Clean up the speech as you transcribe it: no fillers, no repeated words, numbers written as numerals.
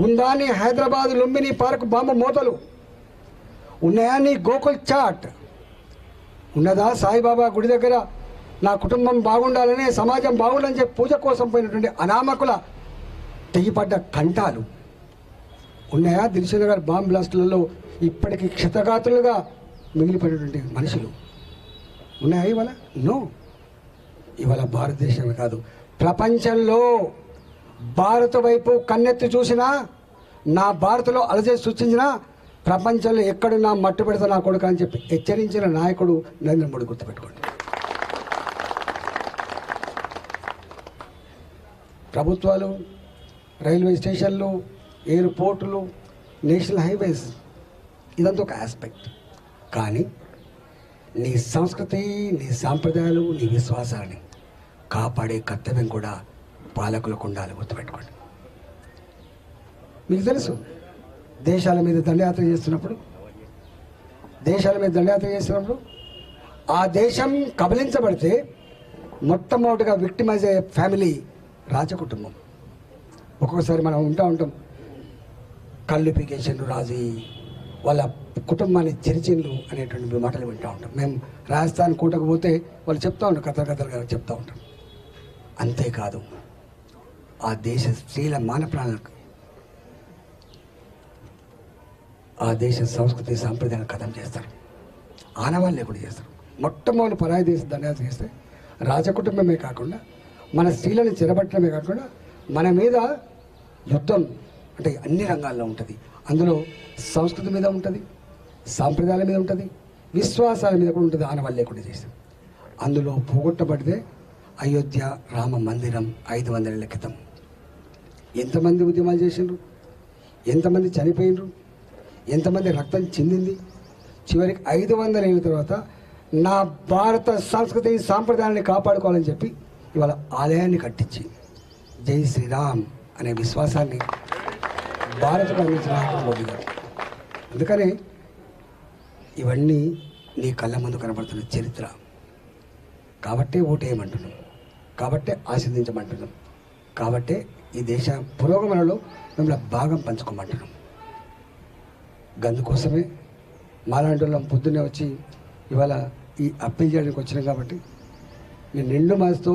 ఉందా నీ Hyderabad Lumbini park bomb మూతలు? ఉన్నాయా నీ గోకుల్ చాట్? ఉన్నదా సాయిబాబా గుడి దగ్గర నా కుటుంబం బాగుండాలని, సమాజం బాగుండాలని చెప్పి పూజ కోసం పోయినటువంటి అనామకుల తెగిపడ్డ కంఠాలు? ఉన్నాయా దిల్షుక్ నగర్ బాంబ్ బ్లాస్టులలో ఇప్పటికీ క్షతగాత్రులుగా మిగిలిపోయినటువంటి మనుషులు? ఉన్నాయా ఇవాళ? నో. ఇవాళ భారతదేశమే కాదు, ప్రపంచంలో భారత వైపు కన్నెత్తి చూసినా, నా భారత్లో అలజడి సృష్టించినా ప్రపంచంలో ఎక్కడున్నా మట్టు పెడతా నా కొడుకు అని చెప్పి హెచ్చరించిన నాయకుడు నరేంద్ర మోడీ. గుర్తుపెట్టుకోండి. ప్రభుత్వాలు, రైల్వే స్టేషన్లు, ఎయిర్పోర్టులు, నేషనల్ హైవేస్, ఇదంతా ఒక ఆస్పెక్ట్. కానీ నీ సంస్కృతి, నీ సాంప్రదాయాలు, నీ విశ్వాసాలని కాపాడే కర్తవ్యం కూడా పాలకులకు ఉండాలి. గుర్తుపెట్టుకోండి. మీకు తెలుసు, దేశాల మీద దండయాత్ర చేస్తున్నప్పుడు ఆ దేశం కబలించబడితే మొట్టమొదటిగా విక్టిమైజ్ అయ్యే ఫ్యామిలీ రాజకుటుంబం. ఒక్కొక్కసారి మనం ఉంటాం, కళ్ళు పీకేసిండ్రు రాజు, వాళ్ళ కుటుంబాన్ని చెరిచిండ్రు అనేటువంటి మాటలు వింటూ ఉంటాం. మేము రాజస్థాన్ కూటకు పోతే వాళ్ళు చెప్తూ ఉంటాం, కథలుగా చెప్తూ ఉంటాం. అంతేకాదు, ఆ దేశ స్త్రీల మానప్రాణాలకు, ఆ దేశ సంస్కృతి సాంప్రదాయాలను కథం చేస్తారు. ఆనవాళ్ళు లేకుండా చేస్తారు. మొట్టమొదటి పరాయి దేశ దండయాత్ర చేస్తే రాజకుటుంబమే కాకుండా మన స్త్రీలను చెరబట్టడమే కాకుండా మన మీద యుద్ధం అంటే అన్ని రంగాల్లో ఉంటుంది. అందులో సంస్కృతి మీద ఉంటుంది, సాంప్రదాయాల మీద ఉంటుంది, విశ్వాసాల మీద కూడా ఉంటుంది. ఆనవాళ్ళు లేకుండా చేస్తాం. అందులో పోగొట్టబడితే అయోధ్య రామ మందిరం 500 ఏళ్ల క్రితం ఎంతమంది ఉద్యమాలు చేసిండ్రు, ఎంతమంది చనిపోయినరు, ఎంతమంది రక్తం చిందింది. చివరికి 500 ఏళ్ళ తర్వాత నా భారత సంస్కృతి సాంప్రదాయాన్ని కాపాడుకోవాలని చెప్పి ఇవాళ ఆలయాన్ని కట్టించి జై శ్రీరామ్ అనే విశ్వాసాన్ని భారత్కు అందించిన నాయకుడు మోదీ గారు. అందుకనే ఇవన్నీ నీ కళ్ళ ముందు కనబడుతున్న చరిత్ర. కాబట్టే ఓటేయమంటున్నాం, కాబట్టే ఆశీర్దించమంటున్నాం, కాబట్టే ఈ దేశ పురోగమనలో మిమ్మల్ని భాగం పంచుకోమంటున్నాం. గందుకోసమే మాలాంటి వాళ్ళం పొద్దున్నే వచ్చి ఇవాళ ఈ అప్పీల్ చేయడానికి వచ్చినాం. కాబట్టి మీ నిండు మనసుతో